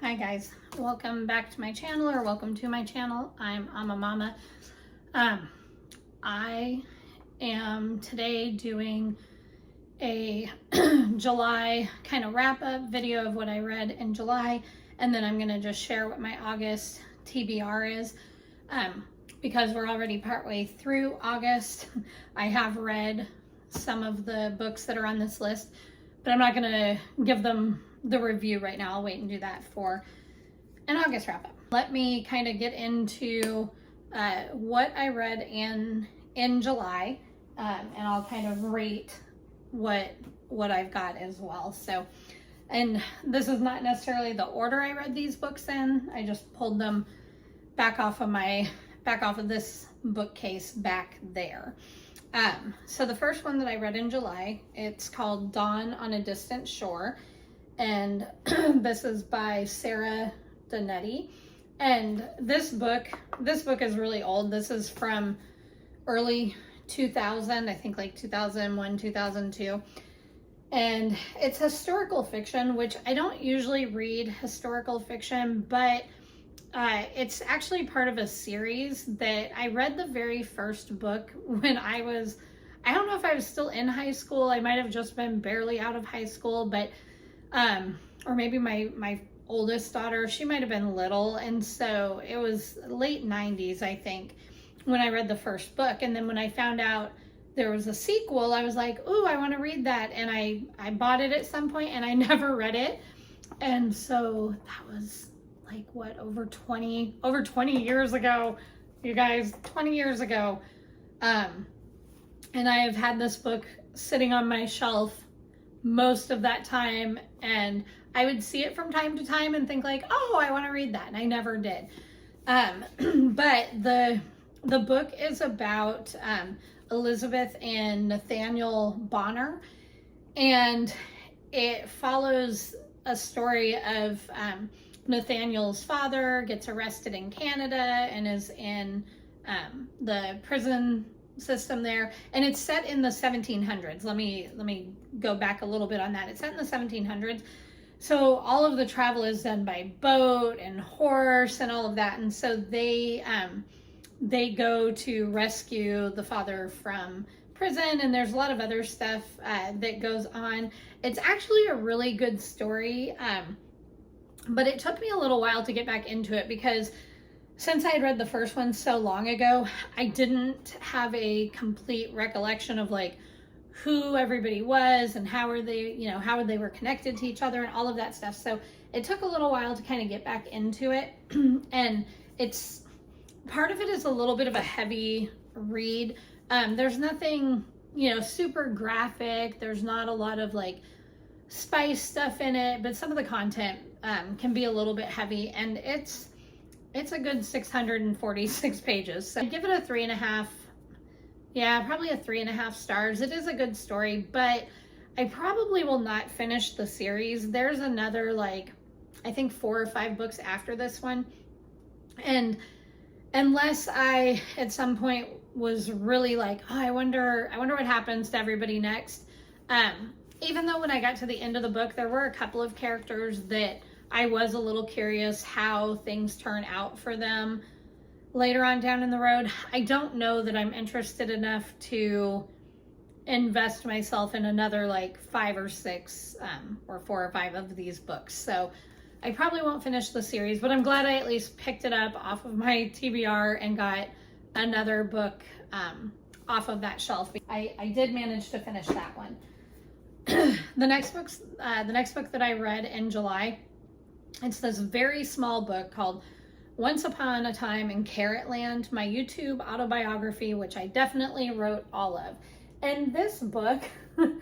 Hi guys, welcome back to my channel, or welcome to my channel. I'm a mama. I am today doing a July kind of wrap up video of what I read in July, and then I'm gonna just share what my August TBR is. Because we're already partway through August. I have read some of the books that are on this list, but I'm not gonna give them the review right now. I'll wait and do that for an August wrap up. Let me kind of get into what I read in July, and I'll kind of rate what I've got as well. So, and this is not necessarily the order I read these books in. I just pulled them back off of this bookcase back there. So the first one that I read in July, it's called Dawn on a Distant Shore. And this is by Sarah Donetti. And this book is really old. This is from early 2000, I think like 2001, 2002. And it's historical fiction, which I don't usually read historical fiction, but it's actually part of a series that I read the very first book when I don't know if I was still in high school. I might have just been barely out of high school, but or maybe my oldest daughter, she might have been little. And so it was late 90s, I think, when I read the first book. And then when I found out there was a sequel, I was like, ooh, I want to read that. And I bought it at some point and I never read it. And so that was like what, over 20 years ago, you guys, 20 years ago. And I have had this book sitting on my shelf most of that time, and I would see it from time to time and think like, oh, I want to read that, and I never did. But the book is about Elizabeth and Nathaniel Bonner, and it follows a story of Nathaniel's father gets arrested in Canada and is in the prison system there, and it's set in the 1700s. Let me go back a little bit on that. It's set in the 1700s, so all of the travel is done by boat and horse and all of that. And so they go to rescue the father from prison, and there's a lot of other stuff that goes on. It's actually a really good story, but it took me a little while to get back into it because since I had read the first one so long ago, I didn't have a complete recollection of like who everybody was and how they were connected to each other and all of that stuff. So it took a little while to kind of get back into it. And it's part of it is a little bit of a heavy read. There's nothing, super graphic. There's not a lot of like spice stuff in it, but some of the content can be a little bit heavy, and it's a good 646 pages. So I'd give it a 3.5. Yeah, probably a 3.5 stars. It is a good story, but I probably will not finish the series. There's another, like, I think 4 or 5 books after this one. And unless I, at some point, was really like, oh, I wonder what happens to everybody next. Even though when I got to the end of the book, there were a couple of characters that I was a little curious how things turn out for them later on down in the road. I don't know that I'm interested enough to invest myself in another like 5 or 6 or 4 or 5 of these books. So I probably won't finish the series, but I'm glad I at least picked it up off of my TBR and got another book off of that shelf. I did manage to finish that one. The next book that I read in July, it's this very small book called Once Upon a Time in Carrotland, my YouTube autobiography, which I definitely wrote all of. And this book, it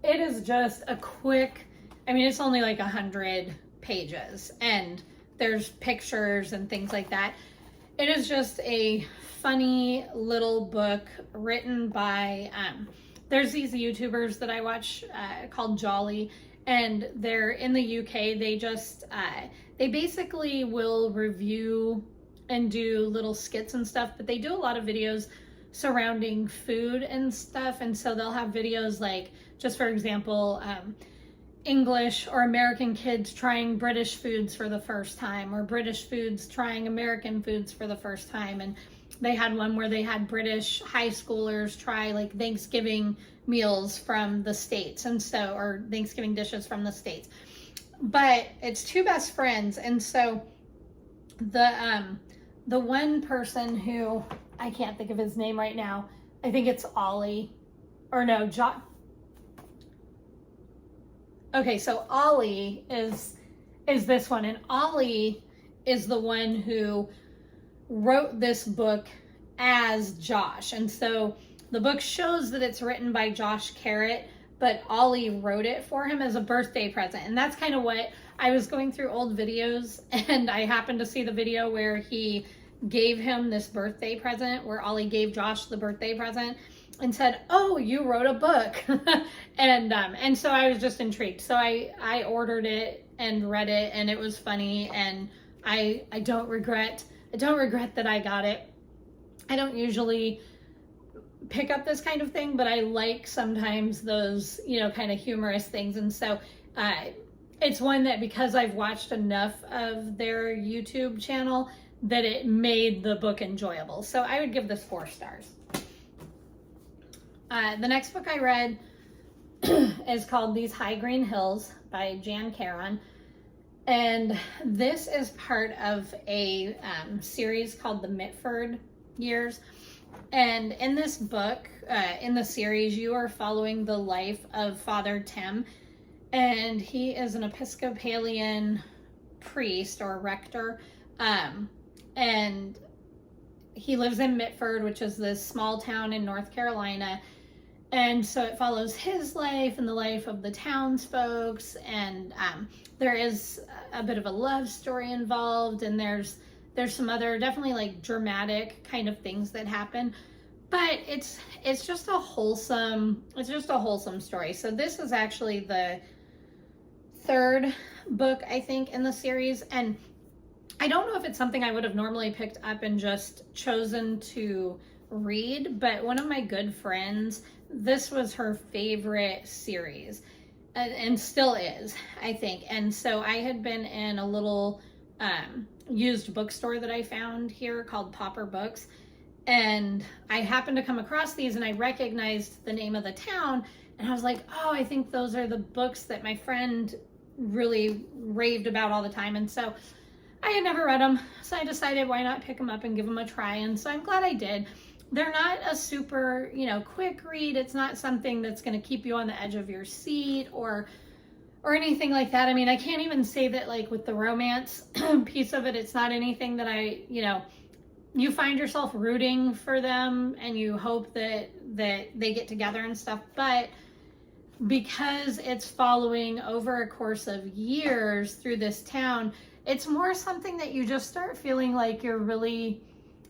is just a quick, it's only like 100 pages, and there's pictures and things like that. It is just a funny little book written by, there's these YouTubers that I watch called Jolly, and they're in the UK. They basically will review and do little skits and stuff, but they do a lot of videos surrounding food and stuff. And so they'll have videos like, just for example, English or American kids trying British foods for the first time, or British foods trying American foods for the first time. And they had one where they had British high schoolers try like Thanksgiving meals from the States, and so, or Thanksgiving dishes from the States. But it's two best friends, and so the one person who, I can't think of his name right now, I think it's Ollie, or no, John. Okay, so Ollie is this one, and Ollie is the one who wrote this book as Josh. And so the book shows that it's written by Josh Carrot, but Ollie wrote it for him as a birthday present. And that's kind of what I was going through old videos, and I happened to see the video where he gave him this birthday present, where Ollie gave Josh the birthday present and said, "Oh, you wrote a book." and so I was just intrigued. So I ordered it and read it, and it was funny, and I don't regret that I got it. I don't usually pick up this kind of thing, but I like sometimes those, kind of humorous things. And so it's one that, because I've watched enough of their YouTube channel, that it made the book enjoyable. So I would give this 4 stars. The next book I read is called These High Green Hills by Jan Caron. And this is part of a series called the Mitford Years. And in this book, in the series, you are following the life of Father Tim. And he is an Episcopalian priest or rector. And he lives in Mitford, which is this small town in North Carolina. And so it follows his life and the life of the townsfolk. And there is a bit of a love story involved. And there's some other definitely like dramatic kind of things that happen. But it's just a wholesome story. So this is actually the 3rd book, I think, in the series. And I don't know if it's something I would have normally picked up and just chosen to read, but one of my good friends, this was her favorite series, and still is, I think. And so I had been in a little used bookstore that I found here called Pauper Books, and I happened to come across these, and I recognized the name of the town, and I was like, oh, I think those are the books that my friend really raved about all the time. And so I had never read them, so I decided why not pick them up and give them a try. And so I'm glad I did. They're not a super, quick read. It's not something that's going to keep you on the edge of your seat or anything like that. I mean, I can't even say that, like, with the romance piece of it, it's not anything that you find yourself rooting for them and you hope that they get together and stuff. But because it's following over a course of years through this town, it's more something that you just start feeling like you're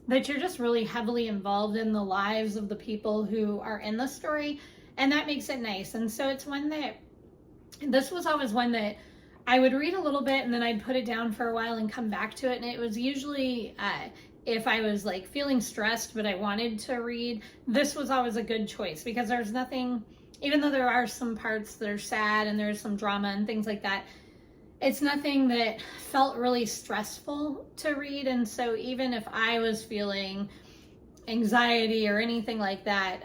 just really heavily involved in the lives of the people who are in the story, and that makes it nice. And so it's this was always one that I would read a little bit and then I'd put it down for a while and come back to it. And it was usually if I was like feeling stressed but I wanted to read, this was always a good choice, because there's nothing, even though there are some parts that are sad and there's some drama and things like that, it's nothing that felt really stressful to read. And so even if I was feeling anxiety or anything like that,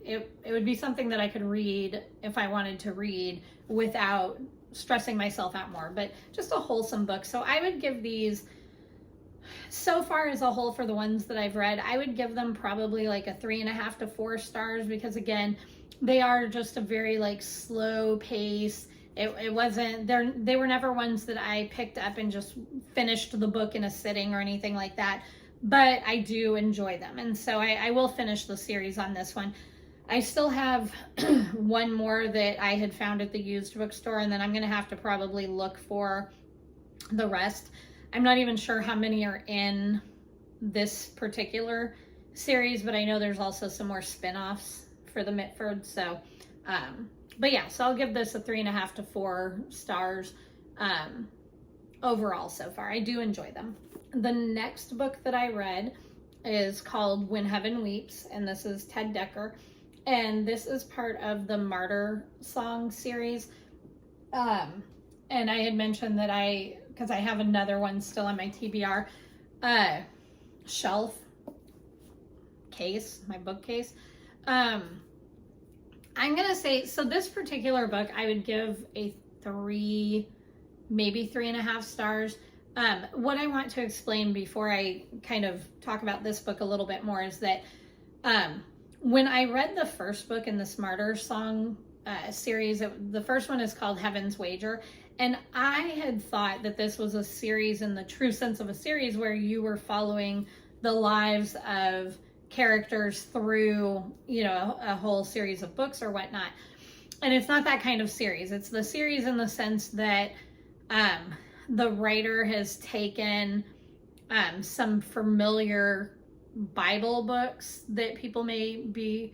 it would be something that I could read if I wanted to read without stressing myself out more. But just a wholesome book. So I would give these, so far as a whole, for the ones that I've read, I would give them probably like a 3.5 to 4 stars, because again, they are just a very like slow pace. It wasn't, they were never ones that I picked up and just finished the book in a sitting or anything like that, but I do enjoy them. And so I will finish the series on this one. I still have one more that I had found at the used bookstore, and then I'm going to have to probably look for the rest. I'm not even sure how many are in this particular series, but I know there's also some more spin-offs for the Mitford. So, but yeah, so I'll give this a 3.5 to 4 stars overall so far. I do enjoy them. The next book that I read is called When Heaven Weeps, and this is Ted Dekker. And this is part of the Martyr Song series. And I had mentioned that because I have another one still on my TBR shelf case, my bookcase. I'm going to say, so this particular book, I would give a 3, maybe 3.5 stars. What I want to explain before I kind of talk about this book a little bit more is that when I read the first book in this Martyr Song series, the first one is called Heaven's Wager. And I had thought that this was a series in the true sense of a series where you were following the lives of characters through, a whole series of books or whatnot. And it's not that kind of series. It's the series in the sense that the writer has taken some familiar Bible books that people may be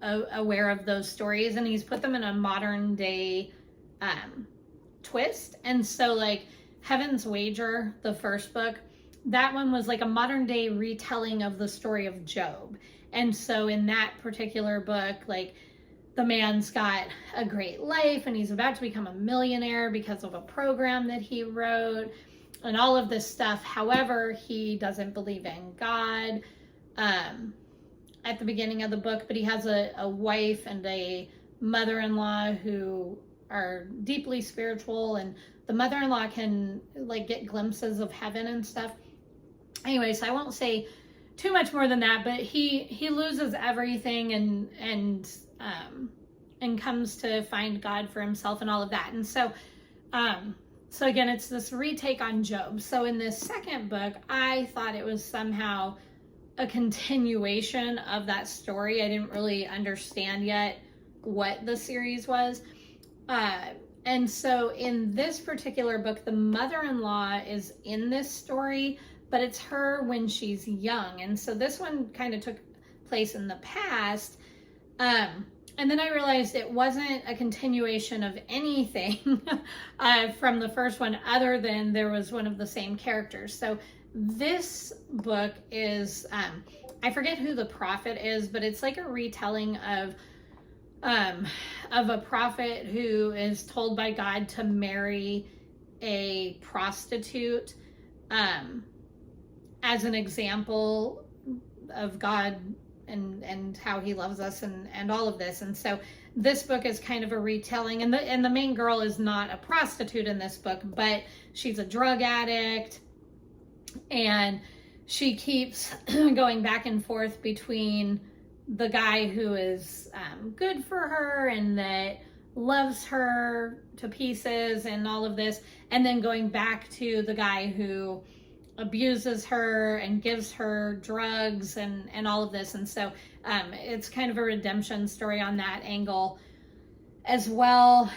aware of those stories, and he's put them in a modern day twist. And so like Heaven's Wager, the first book, that one was like a modern day retelling of the story of Job. And so in that particular book, like the man's got a great life and he's about to become a millionaire because of a program that he wrote and all of this stuff. However, he doesn't believe in God at the beginning of the book, but he has a wife and a mother-in-law who are deeply spiritual, and the mother-in-law can like get glimpses of heaven and stuff. Anyway, so I won't say too much more than that, but he loses everything and comes to find God for himself and all of that. And so again, it's this retake on Job. So in this second book, I thought it was somehow a continuation of that story. I didn't really understand yet what the series was. And so in this particular book, the mother-in-law is in this story, but it's her when she's young. And so this one kind of took place in the past. And then I realized it wasn't a continuation of anything from the first one, other than there was one of the same characters. So this book is, I forget who the prophet is, but it's like a retelling of a prophet who is told by God to marry a prostitute as an example of God and how he loves us and all of this. And so this book is kind of a retelling, and the main girl is not a prostitute in this book, but she's a drug addict, and she keeps going back and forth between the guy who is good for her and that loves her to pieces and all of this, and then going back to the guy who abuses her and gives her drugs and all of this. And so it's kind of a redemption story on that angle as well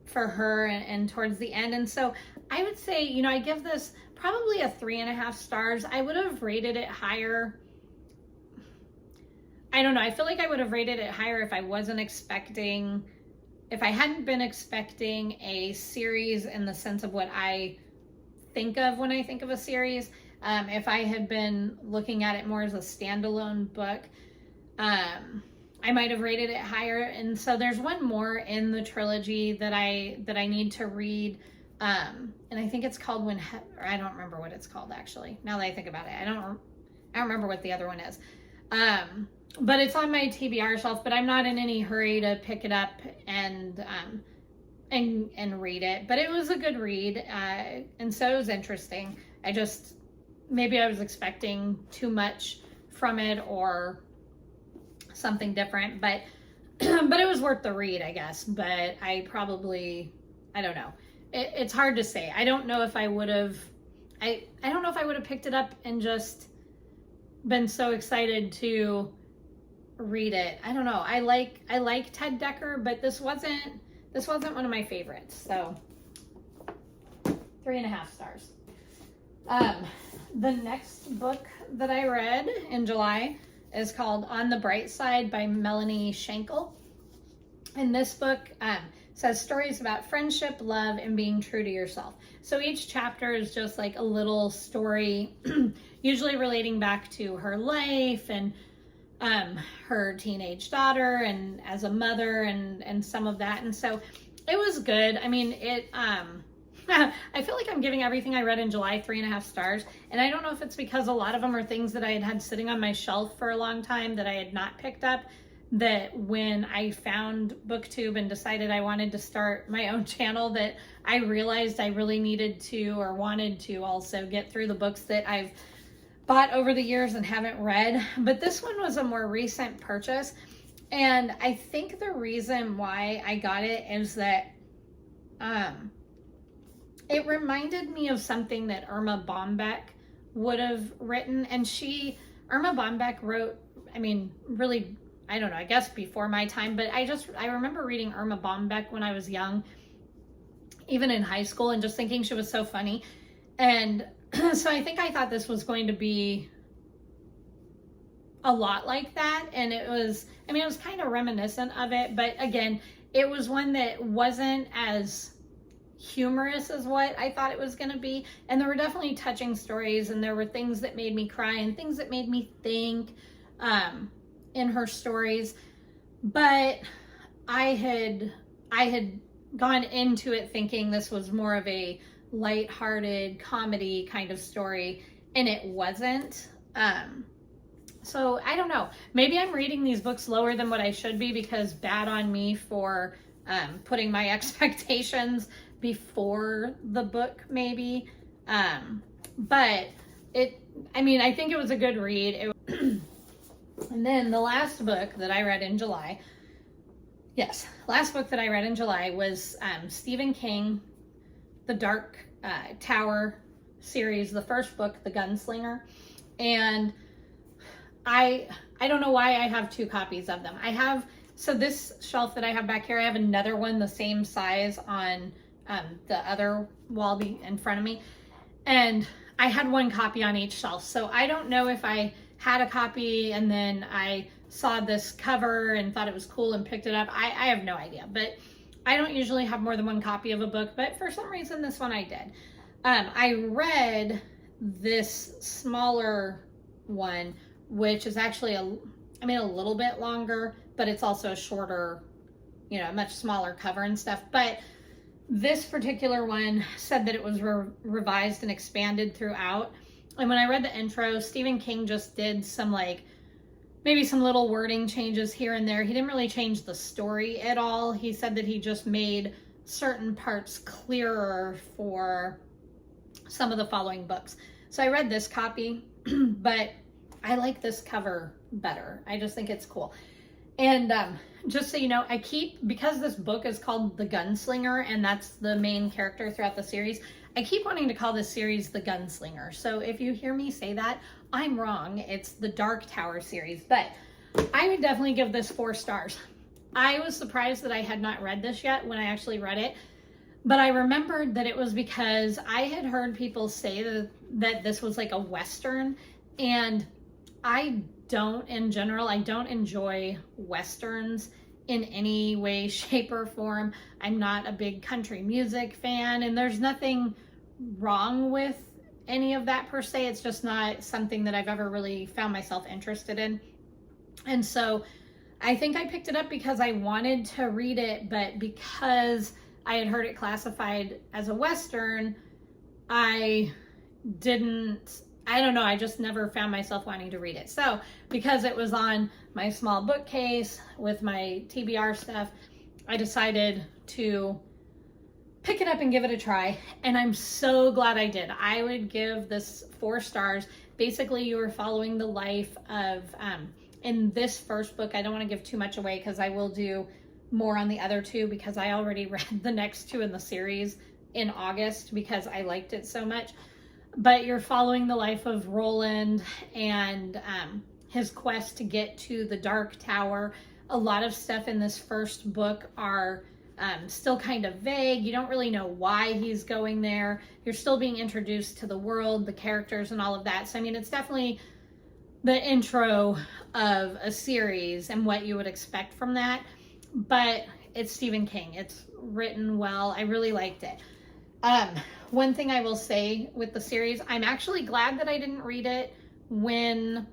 for her and towards the end. And so I would say, I give this probably a 3.5 stars. I would have rated it higher. I don't know. I feel like I would have rated it higher if I hadn't been expecting a series in the sense of what I think of when I think of a series. If I had been looking at it more as a standalone book, I might have rated it higher. And so there's one more in the trilogy that I need to read, and I think it's called I don't remember what it's called actually. Now that I think about it, I don't remember what the other one is. But it's on my TBR shelf. But I'm not in any hurry to pick it up and read it. But it was a good read, and so it was interesting. Maybe I was expecting too much from it or something different, but it was worth the read, I guess. But I don't know. It's hard to say. I don't know if I would have. I don't know if I would have picked it up and just been so excited to read it. I don't know. I like Ted Dekker, but this wasn't one of my favorites. So 3.5 stars. The next book that I read in July is called On the Bright Side by Melanie Schenkel. And this book says stories about friendship, love, and being true to yourself. So each chapter is just like a little story, usually relating back to her life and her teenage daughter and as a mother and some of that. And so it was good. I mean, I feel like I'm giving everything I read in July 3.5 stars. And I don't know if it's because a lot of them are things that I had had sitting on my shelf for a long time that I had not picked up, that when I found BookTube and decided I wanted to start my own channel, that I realized I really needed to, or wanted to also, get through the books that I've bought over the years and haven't read. But this one was a more recent purchase. And I think the reason why I got it is that it reminded me of something that Irma Bombeck would have written. And Irma Bombeck wrote, I mean, really, I don't know, I guess before my time, but I remember reading Irma Bombeck when I was young, even in high school, and just thinking she was so funny. And so I think I thought this was going to be a lot like that. And it was kind of reminiscent of it, but again, it was one that wasn't as humorous as what I thought it was going to be. And there were definitely touching stories, and there were things that made me cry and things that made me think in her stories. But I had gone into it thinking this was more of a lighthearted comedy kind of story, and it wasn't. So I don't know, maybe I'm reading these books lower than what I should be, because bad on me for putting my expectations before the book, maybe. But I think it was a good read. And then the last book that I read in July, was Stephen King, The Dark Tower series, the first book, The Gunslinger. And I don't know why I have two copies of them. So this shelf that I have back here, I have another one the same size on the other wall in front of me. And I had one copy on each shelf. So I don't know if I had a copy and then I saw this cover and thought it was cool and picked it up. I have no idea. But I don't usually have more than one copy of a book. But for some reason, this one I did. I read this smaller one, which is actually a little bit longer, but it's also a shorter, much smaller cover and stuff. But this particular one said that it was revised and expanded throughout. And when I read the intro, Stephen King just did some maybe some little wording changes here and there. He didn't really change the story at all. He said that he just made certain parts clearer for some of the following books. So I read this copy, but I like this cover better. I just think it's cool. And just so you know, because this book is called The Gunslinger, and that's the main character throughout the series, I keep wanting to call this series The Gunslinger. So if you hear me say that, I'm wrong. It's the Dark Tower series, but I would definitely give this 4 stars. I was surprised that I had not read this yet when I actually read it, but I remembered that it was because I had heard people say that this was like a Western, and I don't enjoy Westerns in any way, shape, or form. I'm not a big country music fan, and there's nothing wrong with any of that per se. It's just not something that I've ever really found myself interested in. And so I think I picked it up because I wanted to read it, but because I had heard it classified as a Western, I don't know, I just never found myself wanting to read it. So because it was on my small bookcase with my TBR stuff, I decided to pick it up and give it a try. And I'm so glad I did. I would give this 4 stars. Basically, you are following the life of, in this first book, I don't want to give too much away because I will do more on the other 2, because I already read the next 2 in the series in August because I liked it so much. But you're following the life of Roland and his quest to get to the Dark Tower. A lot of stuff in this first book are still kind of vague. You don't really know why he's going there. You're still being introduced to the world, the characters, and all of that. So, it's definitely the intro of a series and what you would expect from that. But it's Stephen King. It's written well. I really liked it. One thing I will say with the series, I'm actually glad that I didn't read it when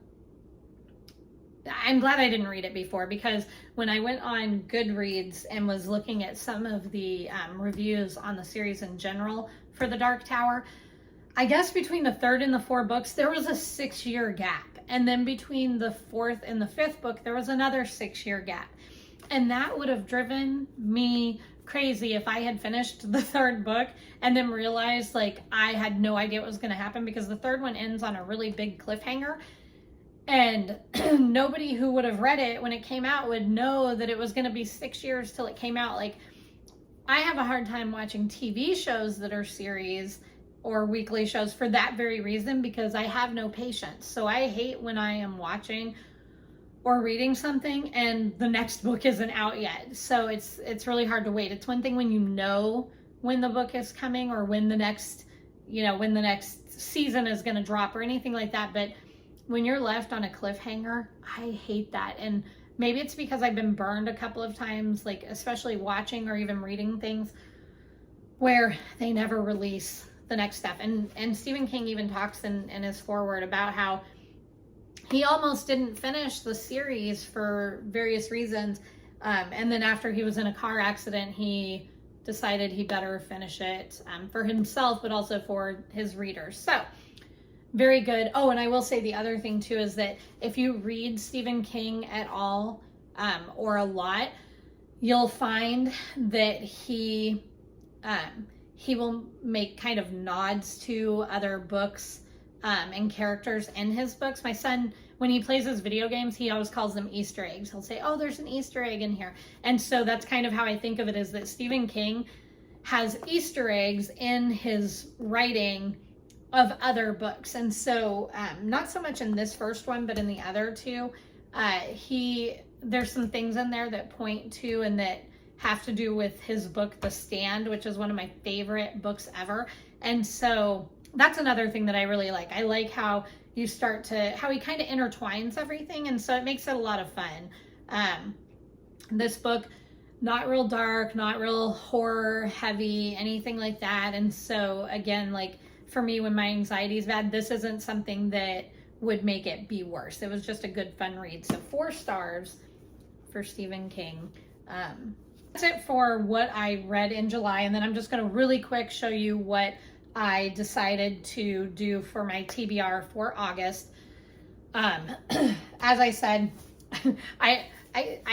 I'm glad I didn't read it before, because when I went on Goodreads and was looking at some of the reviews on the series in general for The Dark Tower, I guess between the third and the fourth books, there was a 6-year gap. And then between the fourth and the fifth book, there was another 6-year gap. And that would have driven me crazy if I had finished the third book and then realized like I had no idea what was going to happen, because the third one ends on a really big cliffhanger. And nobody who would have read it when it came out would know that it was going to be 6 years till it came out. Like, I have a hard time watching TV shows that are series or weekly shows for that very reason, because I have no patience. So I hate when I am watching or reading something and the next book isn't out yet. So it's really hard to wait. It's one thing when you know when the book is coming or when the next, when the next season is going to drop or anything like that. But when you're left on a cliffhanger, I hate that. And maybe it's because I've been burned a couple of times, like especially watching or even reading things where they never release the next step. And Stephen King even talks in his foreword about how he almost didn't finish the series for various reasons. And then after he was in a car accident, he decided he better finish it for himself, but also for his readers. So very good. Oh, and I will say the other thing too is that if you read Stephen King at all or a lot, you'll find that he will make kind of nods to other books and characters in his books. My son, when he plays his video games, he always calls them Easter eggs. He'll say, oh, there's an Easter egg in here. And so that's kind of how I think of it, is that Stephen King has Easter eggs in his writing of other books. And so not so much in this first one, but in the other two, there's some things in there that point to and that have to do with his book, The Stand, which is one of my favorite books ever. And so that's another thing that I really like. I like how how he kind of intertwines everything. And so it makes it a lot of fun. This book, not real dark, not real horror heavy, anything like that. And so again, like for me, when my anxiety is bad, this isn't something that would make it be worse. It was just a good, fun read. So 4 stars for Stephen King. That's it for what I read in July. And then I'm just going to really quick show you what I decided to do for my TBR for August. As I said, I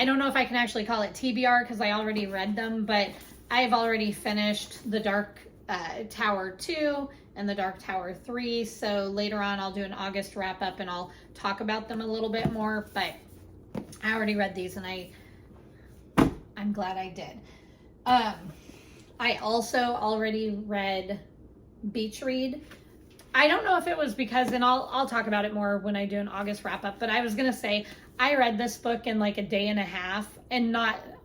don't know if I can actually call it TBR because I already read them, but I've already finished The Dark Tower 2 and The Dark Tower 3. So later on I'll do an August wrap up and I'll talk about them a little bit more, but I already read these and I'm glad I did. I also already read Beach Read. I don't know if it was because, and I'll talk about it more when I do an August wrap up, but I was going to say I read this book in like a day and a half, and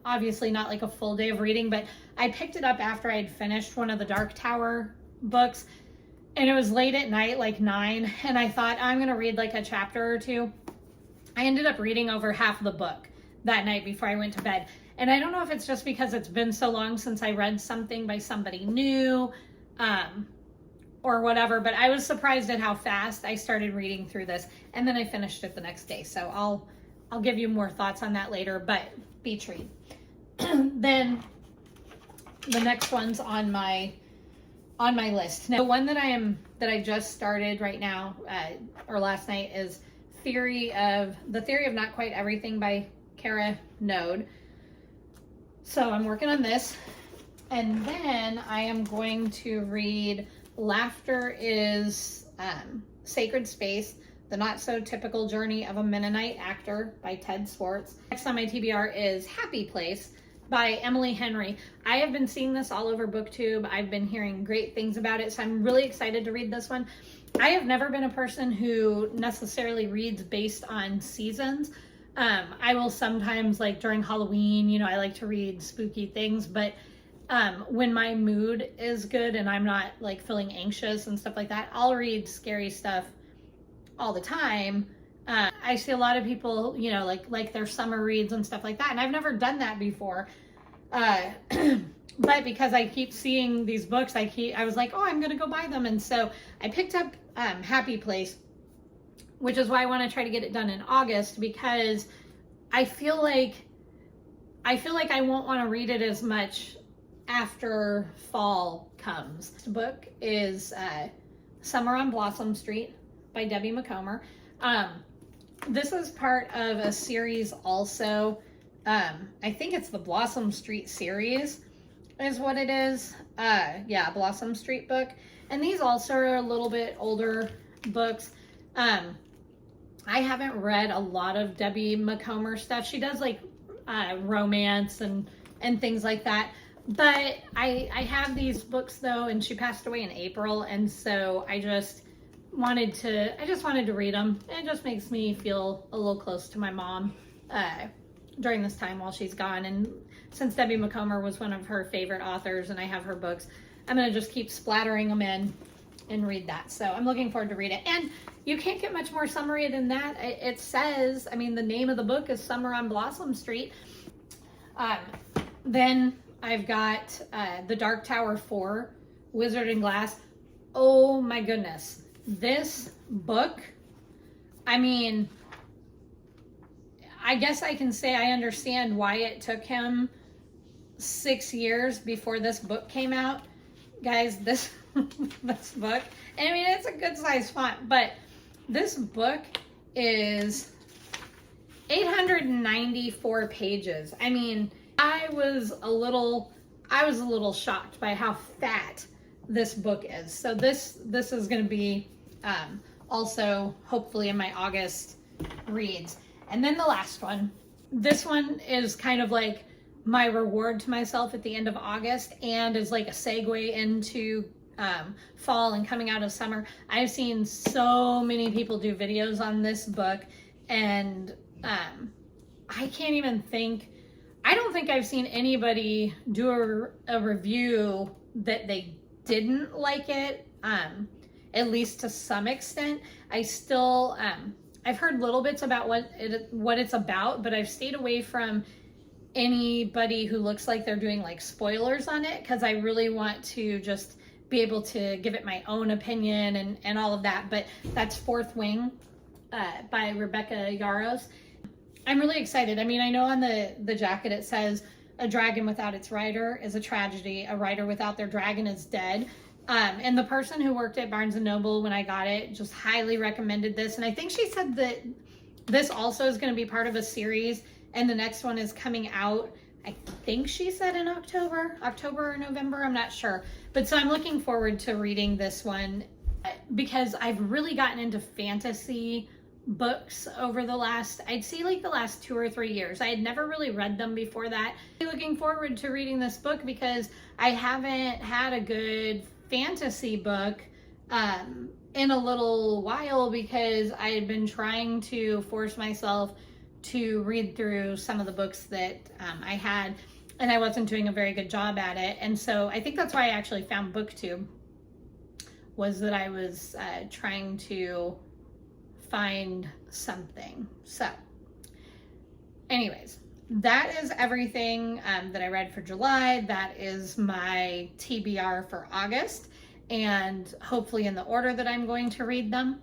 obviously not like a full day of reading, but I picked it up after I had finished one of the Dark Tower books, and it was late at night, like 9, and I thought I'm going to read like a chapter or two. I ended up reading over half the book that night before I went to bed. And I don't know if it's just because it's been so long since I read something by somebody new, or whatever, but I was surprised at how fast I started reading through this, and then I finished it the next day. So I'll give you more thoughts on that later, but Beach Read. Then the next one's on my list. Now, the one that I just started right now, or last night, is The Theory of Not Quite Everything by Kara Node. So I'm working on this, and then I am going to read Laughter is Sacred Space, The Not So Typical Journey of a Mennonite Actor by Ted Swartz. Next on my TBR is Happy Place by Emily Henry. I have been seeing this all over BookTube. I've been hearing great things about it, so I'm really excited to read this one. I have never been a person who necessarily reads based on seasons. I will sometimes, like during Halloween, I like to read spooky things, but when my mood is good and I'm not like feeling anxious and stuff like that, I'll read scary stuff all the time. I see a lot of people, like their summer reads and stuff like that, and I've never done that before. But because I keep seeing these books, I was like, oh, I'm gonna go buy them, and so I picked up Happy Place. which is why I want to try to get it done in August, because I feel like I won't want to read it as much after fall comes. This book is Summer on Blossom Street by Debbie McComber. This is part of a series also. I think it's the Blossom Street series is what it is. Yeah, Blossom Street book. And these also are a little bit older books. I haven't read a lot of Debbie McComber stuff. She does like romance and things like that. But I have these books though, and she passed away in April, and so I just wanted to read them. It just makes me feel a little close to my mom during this time while she's gone. And since Debbie McComber was one of her favorite authors and I have her books, I'm gonna just keep splattering them in and read that. So I'm looking forward to read it. And you can't get much more summary than that. It says, I mean, the name of the book is Summer on Blossom Street. Then I've got The Dark Tower 4, Wizard and Glass. Oh my goodness. This book, I mean, I guess I can say I understand why it took him 6 years before this book came out. Guys, this book, and I mean, it's a good size font, but this book is 894 pages. I mean, I was a little shocked by how fat this book is. So this is going to be also hopefully in my August reads. And then the last one. This one is kind of like my reward to myself at the end of August, and is like a segue into fall and coming out of summer. I've seen so many people do videos on this book, and I can't even think, I don't think I've seen anybody do a review that they didn't like it, at least to some extent. I still, I've heard little bits about what it's about, but I've stayed away from anybody who looks like they're doing like spoilers on it, because I really want to just be able to give it my own opinion and all of that. But that's Fourth Wing by Rebecca Yarros. I'm really excited. I mean, I know on the jacket it says, "A dragon without its rider is a tragedy. A rider without their dragon is dead." And the person who worked at Barnes & Noble when I got it just highly recommended this. And I think she said that this also is going to be part of a series, and the next one is coming out, I think she said in October or November, I'm not sure. But so I'm looking forward to reading this one, because I've really gotten into fantasy books over the last, I'd say like the last 2 or 3 years. I had never really read them before that. I'm looking forward to reading this book because I haven't had a good fantasy book in a little while, because I had been trying to force myself to read through some of the books that I had, and I wasn't doing a very good job at it. And so I think that's why I actually found BookTube, was that I was trying to find something. So anyways, that is everything that I read for July. That is my TBR for August, and hopefully in the order that I'm going to read them.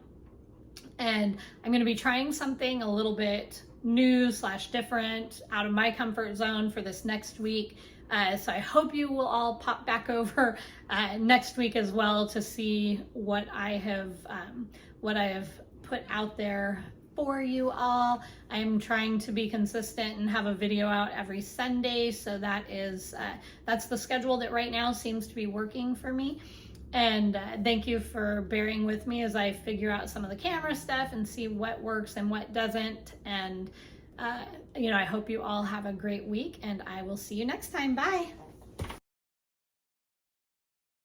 And I'm going to be trying something a little bit new / different, out of my comfort zone for this next week. So I hope you will all pop back over next week as well to see what I have put out there for you all. I'm trying to be consistent and have a video out every Sunday, so that is that's the schedule that right now seems to be working for me. And thank you for bearing with me as I figure out some of the camera stuff and see what works and what doesn't. And I hope you all have a great week, and I will see you next time. Bye.